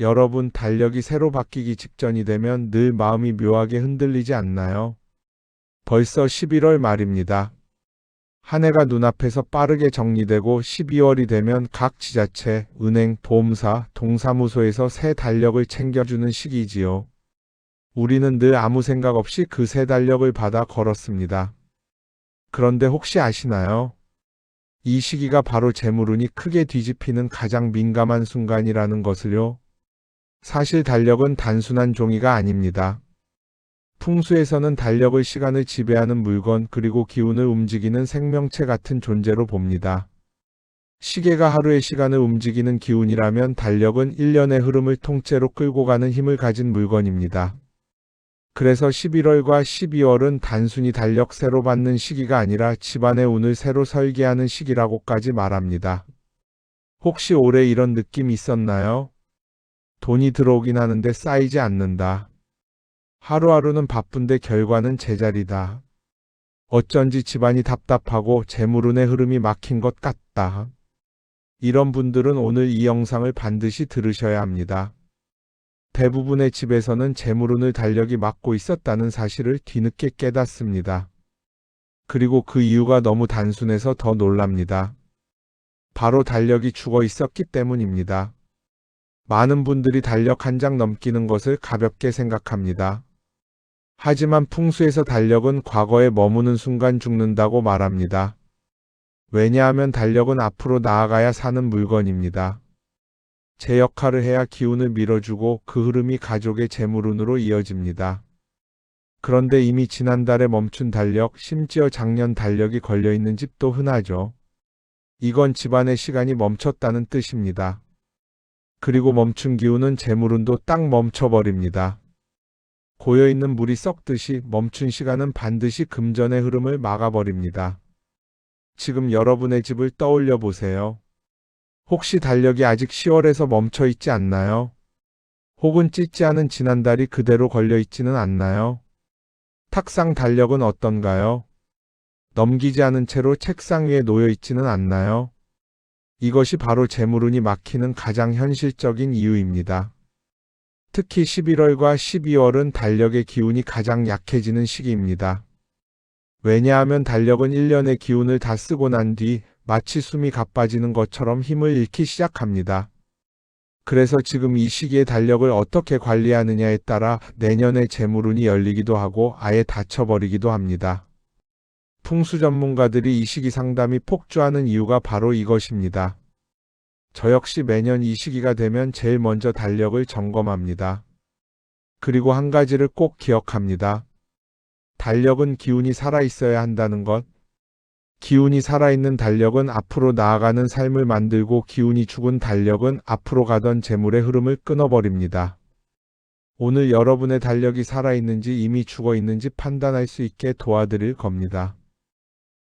여러분, 달력이 새로 바뀌기 직전이 되면 늘 마음이 묘하게 흔들리지 않나요? 벌써 11월 말입니다. 한 해가 눈앞에서 빠르게 정리되고 12월이 되면 각 지자체, 은행, 보험사, 동사무소에서 새 달력을 챙겨주는 시기지요. 우리는 늘 아무 생각 없이 그 새 달력을 받아 걸었습니다. 그런데 혹시 아시나요? 이 시기가 바로 재물운이 크게 뒤집히는 가장 민감한 순간이라는 것을요. 사실 달력은 단순한 종이가 아닙니다. 풍수에서는 달력을 시간을 지배하는 물건 그리고 기운을 움직이는 생명체 같은 존재로 봅니다. 시계가 하루의 시간을 움직이는 기운이라면 달력은 1년의 흐름을 통째로 끌고 가는 힘을 가진 물건입니다. 그래서 11월과 12월은 단순히 달력 새로 받는 시기가 아니라 집안의 운을 새로 설계하는 시기라고까지 말합니다. 혹시 올해 이런 느낌 있었나요? 돈이 들어오긴 하는데 쌓이지 않는다. 하루하루는 바쁜데 결과는 제자리다. 어쩐지 집안이 답답하고 재물운의 흐름이 막힌 것 같다. 이런 분들은 오늘 이 영상을 반드시 들으셔야 합니다. 대부분의 집에서는 재물운을 달력이 막고 있었다는 사실을 뒤늦게 깨닫습니다. 그리고 그 이유가 너무 단순해서 더 놀랍니다. 바로 달력이 죽어 있었기 때문입니다. 많은 분들이 달력 한 장 넘기는 것을 가볍게 생각합니다. 하지만 풍수에서 달력은 과거에 머무는 순간 죽는다고 말합니다. 왜냐하면 달력은 앞으로 나아가야 사는 물건입니다. 제 역할을 해야 기운을 밀어주고 그 흐름이 가족의 재물운으로 이어집니다. 그런데 이미 지난달에 멈춘 달력, 심지어 작년 달력이 걸려있는 집도 흔하죠. 이건 집안의 시간이 멈췄다는 뜻입니다. 그리고 멈춘 기운은 재물운도 딱 멈춰버립니다. 고여있는 물이 썩듯이 멈춘 시간은 반드시 금전의 흐름을 막아버립니다. 지금 여러분의 집을 떠올려 보세요. 혹시 달력이 아직 10월에서 멈춰 있지 않나요? 혹은 찢지 않은 지난달이 그대로 걸려 있지는 않나요? 탁상 달력은 어떤가요? 넘기지 않은 채로 책상 위에 놓여 있지는 않나요? 이것이 바로 재물운이 막히는 가장 현실적인 이유입니다. 특히 11월과 12월은 달력의 기운이 가장 약해지는 시기입니다. 왜냐하면 달력은 1년의 기운을 다 쓰고 난 뒤 마치 숨이 가빠지는 것처럼 힘을 잃기 시작합니다. 그래서 지금 이 시기에 달력을 어떻게 관리하느냐에 따라 내년의 재물운이 열리기도 하고 아예 닫혀버리기도 합니다. 풍수 전문가들이 이 시기 상담이 폭주하는 이유가 바로 이것입니다. 저 역시 매년 이 시기가 되면 제일 먼저 달력을 점검합니다. 그리고 한 가지를 꼭 기억합니다. 달력은 기운이 살아있어야 한다는 것. 기운이 살아있는 달력은 앞으로 나아가는 삶을 만들고 기운이 죽은 달력은 앞으로 가던 재물의 흐름을 끊어버립니다. 오늘 여러분의 달력이 살아있는지 이미 죽어있는지 판단할 수 있게 도와드릴 겁니다.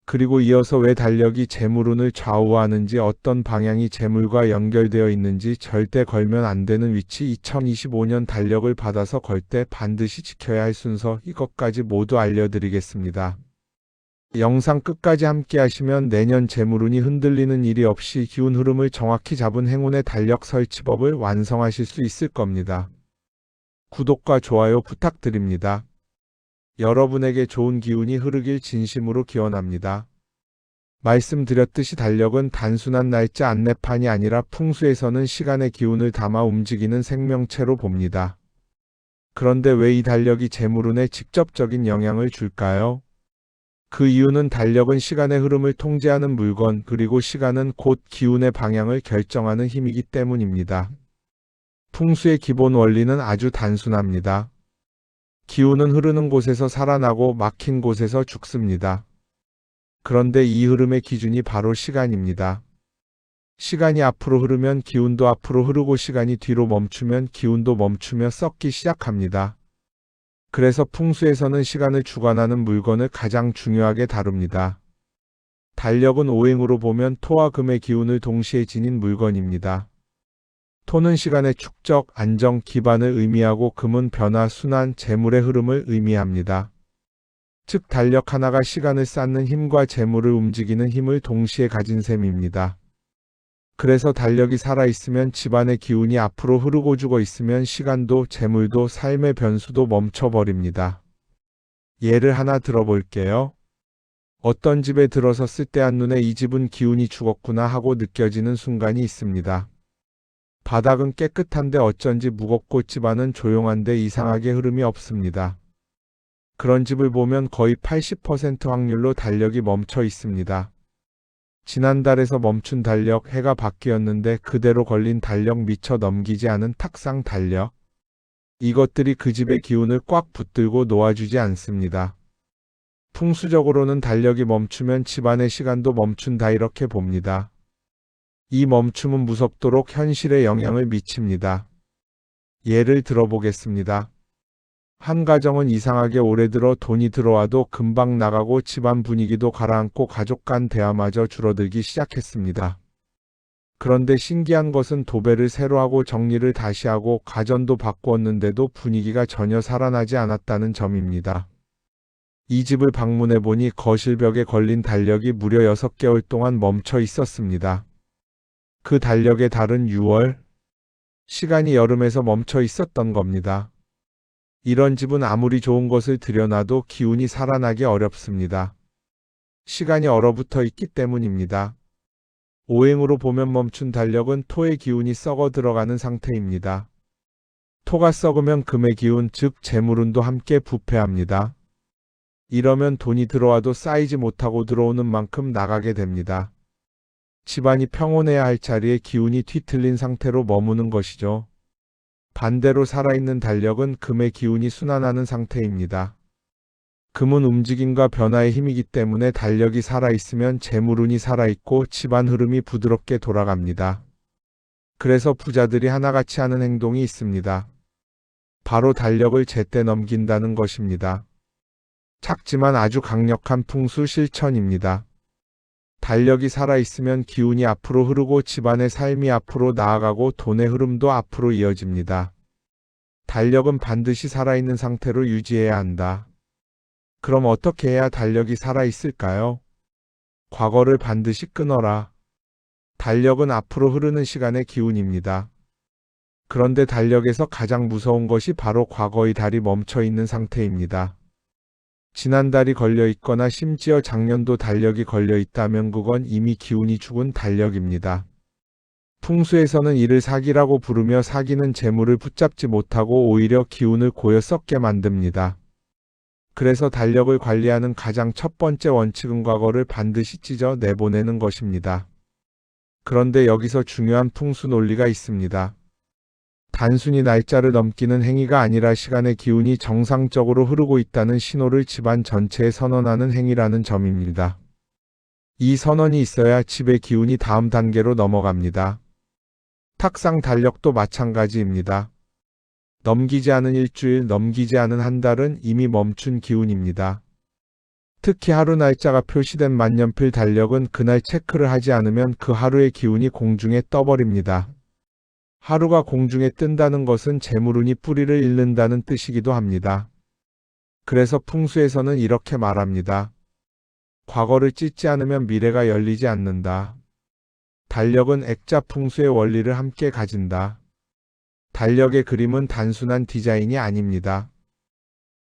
그리고 이어서 왜 달력이 재물운을 좌우하는지 어떤 방향이 재물과 연결되어 있는지 절대 걸면 안 되는 위치 2025년 달력을 받아서 걸 때 반드시 지켜야 할 순서 이것까지 모두 알려드리겠습니다. 영상 끝까지 함께 하시면 내년 재물운이 흔들리는 일이 없이 기운 흐름을 정확히 잡은 행운의 달력 설치법을 완성하실 수 있을 겁니다. 구독과 좋아요 부탁드립니다. 여러분에게 좋은 기운이 흐르길 진심으로 기원합니다. 말씀드렸듯이 달력은 단순한 날짜 안내판이 아니라 풍수에서는 시간의 기운을 담아 움직이는 생명체로 봅니다. 그런데 왜 이 달력이 재물운에 직접적인 영향을 줄까요? 그 이유는 달력은 시간의 흐름을 통제하는 물건 그리고 시간은 곧 기운의 방향을 결정하는 힘이기 때문입니다. 풍수의 기본 원리는 아주 단순합니다. 기운은 흐르는 곳에서 살아나고 막힌 곳에서 죽습니다. 그런데 이 흐름의 기준이 바로 시간입니다. 시간이 앞으로 흐르면 기운도 앞으로 흐르고 시간이 뒤로 멈추면 기운도 멈추며 썩기 시작합니다. 그래서 풍수에서는 시간을 주관하는 물건을 가장 중요하게 다룹니다. 달력은 오행으로 보면 토와 금의 기운을 동시에 지닌 물건입니다. 토는 시간의 축적, 안정, 기반을 의미하고 금은 변화, 순환, 재물의 흐름을 의미합니다. 즉 달력 하나가 시간을 쌓는 힘과 재물을 움직이는 힘을 동시에 가진 셈입니다. 그래서 달력이 살아있으면 집안의 기운이 앞으로 흐르고 죽어 있으면 시간도 재물도 삶의 변수도 멈춰버립니다. 예를 하나 들어볼게요. 어떤 집에 들어섰을 때 한눈에 이 집은 기운이 죽었구나 하고 느껴지는 순간이 있습니다. 바닥은 깨끗한데 어쩐지 무겁고 집안은 조용한데 이상하게 흐름이 없습니다. 그런 집을 보면 거의 80% 확률로 달력이 멈춰 있습니다. 지난달에서 멈춘 달력, 해가 바뀌었는데 그대로 걸린 달력, 미처 넘기지 않은 탁상 달력. 이것들이 그 집의 기운을 꽉 붙들고 놓아주지 않습니다. 풍수적으로는 달력이 멈추면 집안의 시간도 멈춘다 이렇게 봅니다. 이 멈춤은 무섭도록 현실에 영향을 미칩니다. 예를 들어보겠습니다. 한 가정은 이상하게 올해 들어 돈이 들어와도 금방 나가고 집안 분위기도 가라앉고 가족 간 대화마저 줄어들기 시작했습니다. 그런데 신기한 것은 도배를 새로 하고 정리를 다시 하고 가전도 바꾸었는데도 분위기가 전혀 살아나지 않았다는 점입니다. 이 집을 방문해 보니 거실벽에 걸린 달력이 무려 6개월 동안 멈춰 있었습니다. 그 달력의 달은 6월, 시간이 여름에서 멈춰 있었던 겁니다. 이런 집은 아무리 좋은 것을 들여놔도 기운이 살아나기 어렵습니다. 시간이 얼어붙어 있기 때문입니다. 오행으로 보면 멈춘 달력은 토의 기운이 썩어 들어가는 상태입니다. 토가 썩으면 금의 기운, 즉 재물운도 함께 부패합니다. 이러면 돈이 들어와도 쌓이지 못하고 들어오는 만큼 나가게 됩니다. 집안이 평온해야 할 자리에 기운이 뒤틀린 상태로 머무는 것이죠. 반대로 살아있는 달력은 금의 기운이 순환하는 상태입니다. 금은 움직임과 변화의 힘이기 때문에 달력이 살아있으면 재물운이 살아있고 집안 흐름이 부드럽게 돌아갑니다. 그래서 부자들이 하나같이 하는 행동이 있습니다. 바로 달력을 제때 넘긴다는 것입니다. 작지만 아주 강력한 풍수 실천입니다. 달력이 살아있으면 기운이 앞으로 흐르고 집안의 삶이 앞으로 나아가고 돈의 흐름도 앞으로 이어집니다. 달력은 반드시 살아있는 상태로 유지해야 한다. 그럼 어떻게 해야 달력이 살아있을까요? 과거를 반드시 끊어라. 달력은 앞으로 흐르는 시간의 기운입니다. 그런데 달력에서 가장 무서운 것이 바로 과거의 달이 멈춰 있는 상태입니다. 지난달이 걸려 있거나 심지어 작년도 달력이 걸려 있다면 그건 이미 기운이 죽은 달력입니다. 풍수에서는 이를 사기라고 부르며 사기는 재물을 붙잡지 못하고 오히려 기운을 고여 썩게 만듭니다. 그래서 달력을 관리하는 가장 첫 번째 원칙은 과거를 반드시 찢어 내보내는 것입니다. 그런데 여기서 중요한 풍수 논리가 있습니다. 단순히 날짜를 넘기는 행위가 아니라 시간의 기운이 정상적으로 흐르고 있다는 신호를 집안 전체에 선언하는 행위라는 점입니다. 이 선언이 있어야 집의 기운이 다음 단계로 넘어갑니다. 탁상 달력도 마찬가지입니다. 넘기지 않은 일주일, 넘기지 않은 한 달은 이미 멈춘 기운입니다. 특히 하루 날짜가 표시된 만년필 달력은 그날 체크를 하지 않으면 그 하루의 기운이 공중에 떠버립니다. 하루가 공중에 뜬다는 것은 재물운이 뿌리를 잃는다는 뜻이기도 합니다. 그래서 풍수에서는 이렇게 말합니다. 과거를 찢지 않으면 미래가 열리지 않는다. 달력은 액자 풍수의 원리를 함께 가진다. 달력의 그림은 단순한 디자인이 아닙니다.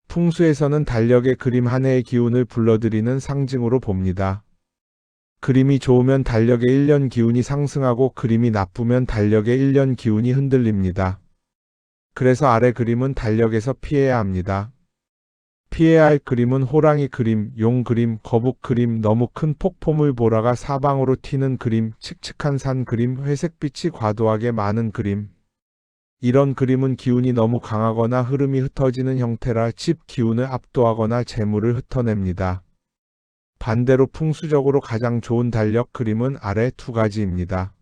풍수에서는 달력의 그림 한 해의 기운을 불러들이는 상징으로 봅니다. 그림이 좋으면 달력의 1년 기운이 상승하고 그림이 나쁘면 달력의 1년 기운이 흔들립니다. 그래서 아래 그림은 달력에서 피해야 합니다. 피해야 할 그림은 호랑이 그림, 용 그림, 거북 그림, 너무 큰 폭포물 보라가 사방으로 튀는 그림, 칙칙한 산 그림, 회색빛이 과도하게 많은 그림. 이런 그림은 기운이 너무 강하거나 흐름이 흩어지는 형태라 집 기운을 압도하거나 재물을 흩어냅니다. 반대로 풍수적으로 가장 좋은 달력 그림은 아래 두 가지입니다.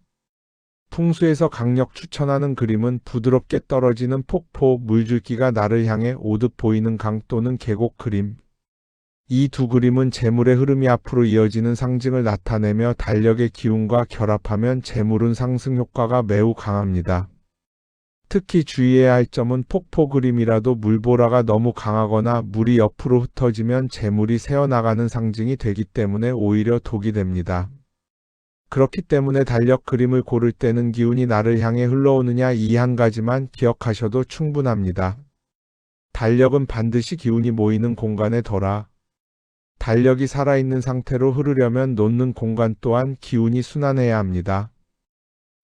풍수에서 강력 추천하는 그림은 부드럽게 떨어지는 폭포, 물줄기가 나를 향해 오듯 보이는 강 또는 계곡 그림. 이 두 그림은 재물의 흐름이 앞으로 이어지는 상징을 나타내며 달력의 기운과 결합하면 재물운 상승 효과가 매우 강합니다. 특히 주의해야 할 점은 폭포 그림이라도 물보라가 너무 강하거나 물이 옆으로 흩어지면 재물이 새어나가는 상징이 되기 때문에 오히려 독이 됩니다. 그렇기 때문에 달력 그림을 고를 때는 기운이 나를 향해 흘러오느냐 이 한 가지만 기억하셔도 충분합니다. 달력은 반드시 기운이 모이는 공간에 둬라. 달력이 살아있는 상태로 흐르려면 놓는 공간 또한 기운이 순환해야 합니다.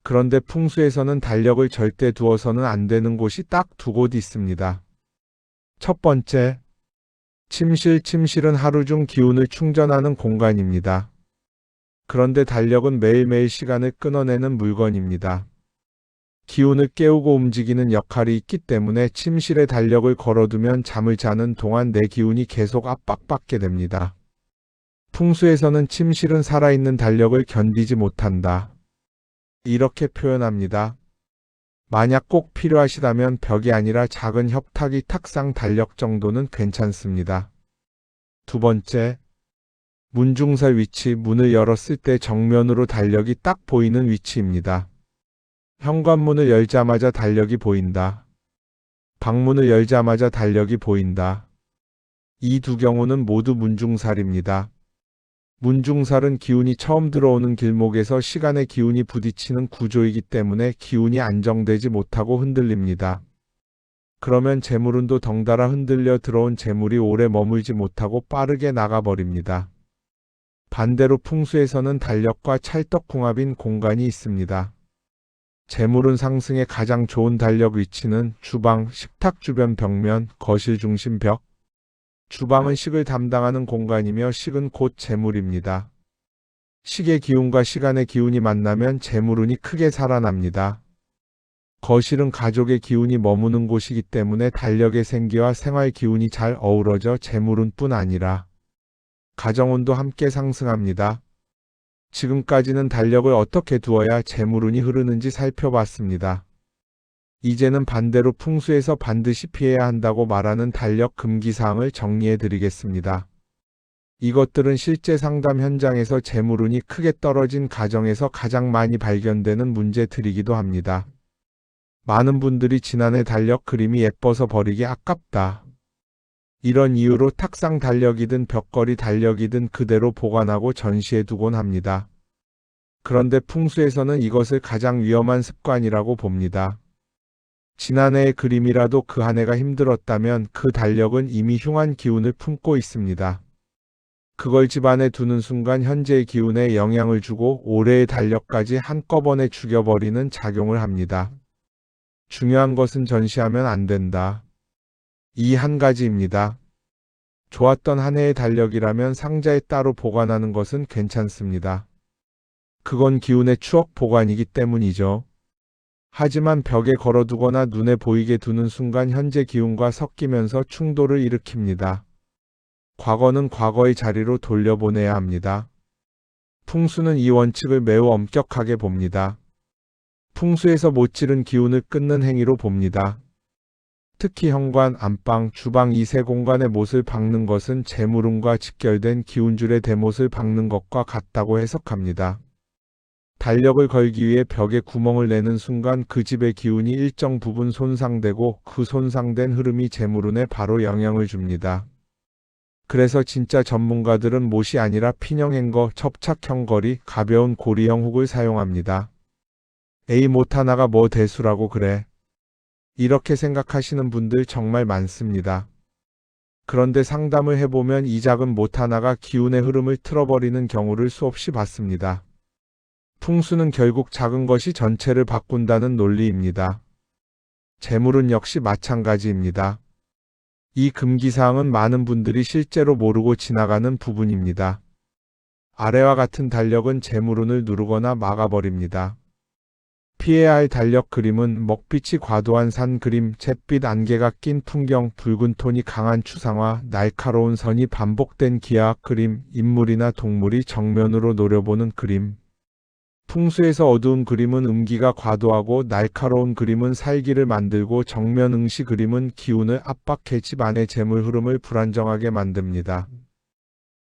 그런데 풍수에서는 달력을 절대 두어서는 안 되는 곳이 딱 두 곳 있습니다. 첫 번째, 침실. 침실은 하루 중 기운을 충전하는 공간입니다. 그런데 달력은 매일매일 시간을 끊어내는 물건입니다. 기운을 깨우고 움직이는 역할이 있기 때문에 침실에 달력을 걸어두면 잠을 자는 동안 내 기운이 계속 압박받게 됩니다. 풍수에서는 침실은 살아있는 달력을 견디지 못한다. 이렇게 표현합니다. 만약 꼭 필요하시다면 벽이 아니라 작은 협탁이 탁상 달력 정도는 괜찮습니다. 두 번째, 문중살 위치. 문을 열었을 때 정면으로 달력이 딱 보이는 위치입니다. 현관문을 열자마자 달력이 보인다. 방문을 열자마자 달력이 보인다. 이 두 경우는 모두 문중살입니다. 문중살은 기운이 처음 들어오는 길목에서 시간의 기운이 부딪히는 구조이기 때문에 기운이 안정되지 못하고 흔들립니다. 그러면 재물운도 덩달아 흔들려 들어온 재물이 오래 머물지 못하고 빠르게 나가버립니다. 반대로 풍수에서는 달력과 찰떡궁합인 공간이 있습니다. 재물운 상승에 가장 좋은 달력 위치는 주방, 식탁 주변 벽면, 거실 중심 벽. 주방은 식을 담당하는 공간이며 식은 곧 재물입니다. 식의 기운과 시간의 기운이 만나면 재물운이 크게 살아납니다. 거실은 가족의 기운이 머무는 곳이기 때문에 달력의 생기와 생활 기운이 잘 어우러져 재물운뿐 아니라 가정운도 함께 상승합니다. 지금까지는 달력을 어떻게 두어야 재물운이 흐르는지 살펴봤습니다. 이제는 반대로 풍수에서 반드시 피해야 한다고 말하는 달력 금기사항을 정리해 드리겠습니다. 이것들은 실제 상담 현장에서 재물운이 크게 떨어진 가정에서 가장 많이 발견되는 문제들이기도 합니다. 많은 분들이 지난해 달력 그림이 예뻐서 버리기 아깝다. 이런 이유로 탁상 달력이든 벽걸이 달력이든 그대로 보관하고 전시해 두곤 합니다. 그런데 풍수에서는 이것을 가장 위험한 습관이라고 봅니다. 지난해의 그림이라도 그 한 해가 힘들었다면 그 달력은 이미 흉한 기운을 품고 있습니다. 그걸 집안에 두는 순간 현재의 기운에 영향을 주고 올해의 달력까지 한꺼번에 죽여버리는 작용을 합니다. 중요한 것은 전시하면 안 된다. 이 한 가지입니다. 좋았던 한 해의 달력이라면 상자에 따로 보관하는 것은 괜찮습니다. 그건 기운의 추억 보관이기 때문이죠. 하지만 벽에 걸어두거나 눈에 보이게 두는 순간 현재 기운과 섞이면서 충돌을 일으킵니다. 과거는 과거의 자리로 돌려보내야 합니다. 풍수는 이 원칙을 매우 엄격하게 봅니다. 풍수에서 못 지른 기운을 끊는 행위로 봅니다. 특히 현관, 안방, 주방 이 세 공간의 못을 박는 것은 재물운과 직결된 기운줄의 대못을 박는 것과 같다고 해석합니다. 달력을 걸기 위해 벽에 구멍을 내는 순간 그 집의 기운이 일정 부분 손상되고 그 손상된 흐름이 재물운에 바로 영향을 줍니다. 그래서 진짜 전문가들은 못이 아니라 핀형행거, 접착형 거리, 가벼운 고리형 훅을 사용합니다. 에이 못 하나가 뭐 대수라고 그래. 이렇게 생각하시는 분들 정말 많습니다. 그런데 상담을 해보면 이 작은 못 하나가 기운의 흐름을 틀어버리는 경우를 수없이 봤습니다. 풍수는 결국 작은 것이 전체를 바꾼다는 논리입니다. 재물은 역시 마찬가지입니다. 이 금기사항은 많은 분들이 실제로 모르고 지나가는 부분입니다. 아래와 같은 달력은 재물운을 누르거나 막아버립니다. 피해야 할 달력 그림은 먹빛이 과도한 산 그림, 잿빛 안개가 낀 풍경, 붉은 톤이 강한 추상화, 날카로운 선이 반복된 기하학 그림, 인물이나 동물이 정면으로 노려보는 그림. 풍수에서 어두운 그림은 음기가 과도하고 날카로운 그림은 살기를 만들고 정면 응시 그림은 기운을 압박해 집안의 재물 흐름을 불안정하게 만듭니다.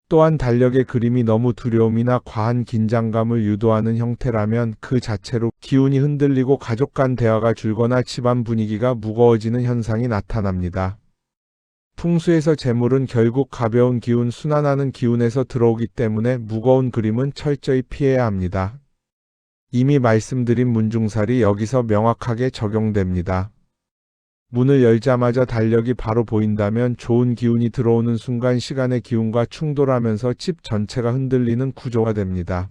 또한 달력의 그림이 너무 두려움이나 과한 긴장감을 유도하는 형태라면 그 자체로 기운이 흔들리고 가족 간 대화가 줄거나 집안 분위기가 무거워지는 현상이 나타납니다. 풍수에서 재물은 결국 가벼운 기운, 순환하는 기운에서 들어오기 때문에 무거운 그림은 철저히 피해야 합니다. 이미 말씀드린 문중살이 여기서 명확하게 적용됩니다. 문을 열자마자 달력이 바로 보인다면 좋은 기운이 들어오는 순간 시간의 기운과 충돌하면서 집 전체가 흔들리는 구조가 됩니다.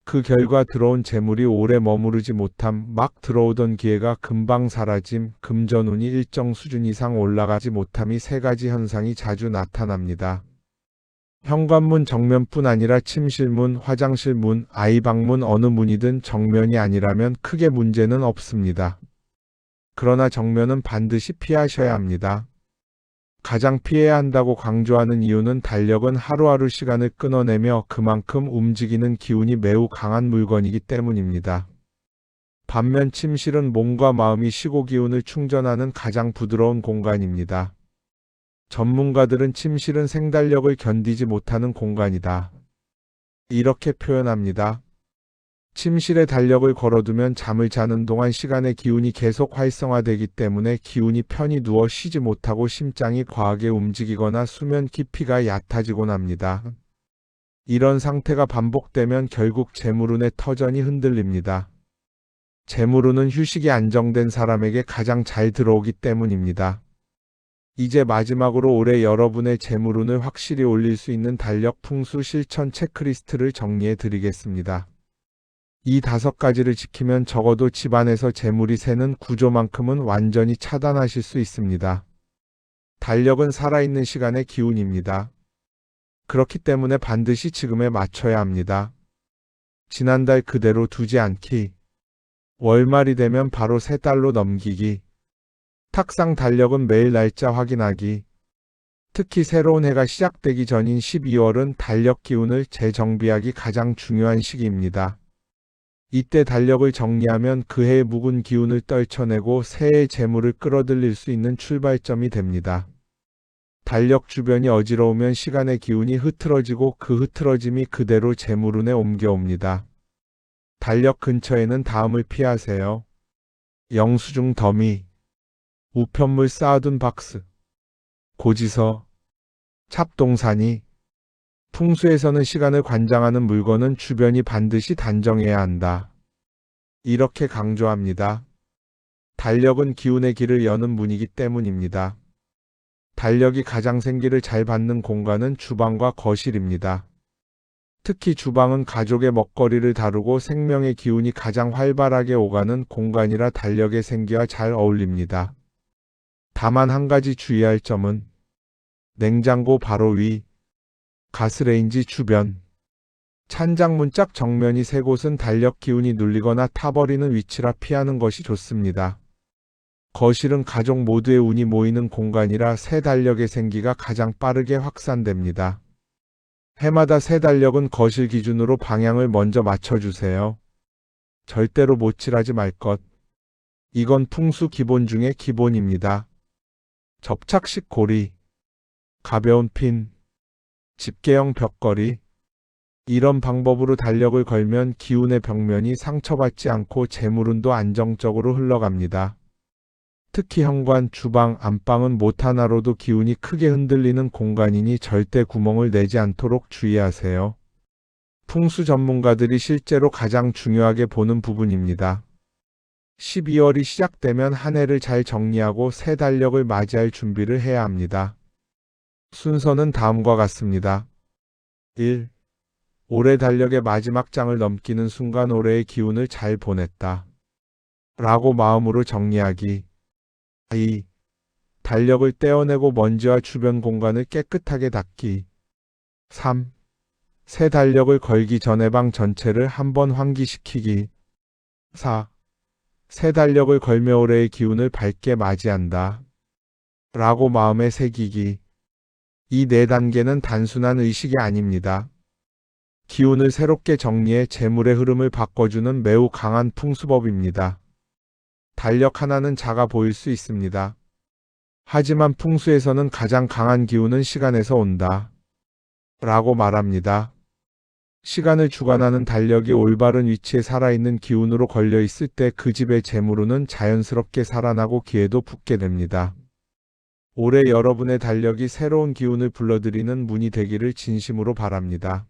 그 결과 들어온 재물이 오래 머무르지 못함, 막 들어오던 기회가 금방 사라짐, 금전운이 일정 수준 이상 올라가지 못함이 세 가지 현상이 자주 나타납니다. 현관문 정면뿐 아니라 침실문, 화장실 문, 아이 방문 어느 문이든 정면이 아니라면 크게 문제는 없습니다. 그러나 정면은 반드시 피하셔야 합니다. 가장 피해야 한다고 강조하는 이유는 달력은 하루하루 시간을 끊어내며 그만큼 움직이는 기운이 매우 강한 물건이기 때문입니다. 반면 침실은 몸과 마음이 쉬고 기운을 충전하는 가장 부드러운 공간입니다. 전문가들은 침실은 생달력을 견디지 못하는 공간이다, 이렇게 표현합니다. 침실에 달력을 걸어두면 잠을 자는 동안 시간의 기운이 계속 활성화되기 때문에 기운이 편히 누워 쉬지 못하고 심장이 과하게 움직이거나 수면 깊이가 얕아지곤 합니다. 이런 상태가 반복되면 결국 재물운의 터전이 흔들립니다. 재물운은 휴식이 안정된 사람에게 가장 잘 들어오기 때문입니다. 이제 마지막으로 올해 여러분의 재물운을 확실히 올릴 수 있는 달력 풍수 실천 체크리스트를 정리해 드리겠습니다. 이 5가지를 지키면 적어도 집안에서 재물이 새는 구조만큼은 완전히 차단하실 수 있습니다. 달력은 살아있는 시간의 기운입니다. 그렇기 때문에 반드시 지금에 맞춰야 합니다. 지난달 그대로 두지 않기, 월말이 되면 바로 새 달로 넘기기, 탁상 달력은 매일 날짜 확인하기. 특히 새로운 해가 시작되기 전인 12월은 달력 기운을 재정비하기 가장 중요한 시기입니다. 이때 달력을 정리하면 그 해의 묵은 기운을 떨쳐내고 새해의 재물을 끌어들일 수 있는 출발점이 됩니다. 달력 주변이 어지러우면 시간의 기운이 흐트러지고 그 흐트러짐이 그대로 재물운에 옮겨옵니다. 달력 근처에는 다음을 피하세요. 영수증 더미, 우편물 쌓아둔 박스, 고지서, 찹동사니. 풍수에서는 시간을 관장하는 물건은 주변이 반드시 단정해야 한다, 이렇게 강조합니다. 달력은 기운의 길을 여는 문이기 때문입니다. 달력이 가장 생기를 잘 받는 공간은 주방과 거실입니다. 특히 주방은 가족의 먹거리를 다루고 생명의 기운이 가장 활발하게 오가는 공간이라 달력의 생기와 잘 어울립니다. 다만 한 가지 주의할 점은 냉장고 바로 위, 가스레인지 주변, 찬장 문짝 정면이 새 곳은 달력 기운이 눌리거나 타버리는 위치라 피하는 것이 좋습니다. 거실은 가족 모두의 운이 모이는 공간이라 새 달력의 생기가 가장 빠르게 확산됩니다. 해마다 새 달력은 거실 기준으로 방향을 먼저 맞춰주세요. 절대로 못칠하지 말 것. 이건 풍수 기본 중에 기본입니다. 접착식 고리, 가벼운 핀, 집게형 벽걸이. 이런 방법으로 달력을 걸면 기운의 벽면이 상처받지 않고 재물운도 안정적으로 흘러갑니다. 특히 현관, 주방, 안방은 못 하나로도 기운이 크게 흔들리는 공간이니 절대 구멍을 내지 않도록 주의하세요. 풍수 전문가들이 실제로 가장 중요하게 보는 부분입니다. 12월이 시작되면 한 해를 잘 정리하고 새 달력을 맞이할 준비를 해야 합니다. 순서는 다음과 같습니다. 1. 올해 달력의 마지막 장을 넘기는 순간 올해의 기운을 잘 보냈다, 라고 마음으로 정리하기. 2. 달력을 떼어내고 먼지와 주변 공간을 깨끗하게 닦기. 3. 새 달력을 걸기 전에 방 전체를 한번 환기시키기. 4. 새 달력을 걸며 올해의 기운을 밝게 맞이한다, 라고 마음에 새기기. 이 4단계는 단순한 의식이 아닙니다. 기운을 새롭게 정리해 재물의 흐름을 바꿔주는 매우 강한 풍수법입니다. 달력 하나는 작아 보일 수 있습니다. 하지만 풍수에서는 가장 강한 기운은 시간에서 온다, 라고 말합니다. 시간을 주관하는 달력이 올바른 위치에 살아있는 기운으로 걸려 있을 때 그 집의 재물운은 자연스럽게 살아나고 기회도 붙게 됩니다. 올해 여러분의 달력이 새로운 기운을 불러들이는 문이 되기를 진심으로 바랍니다.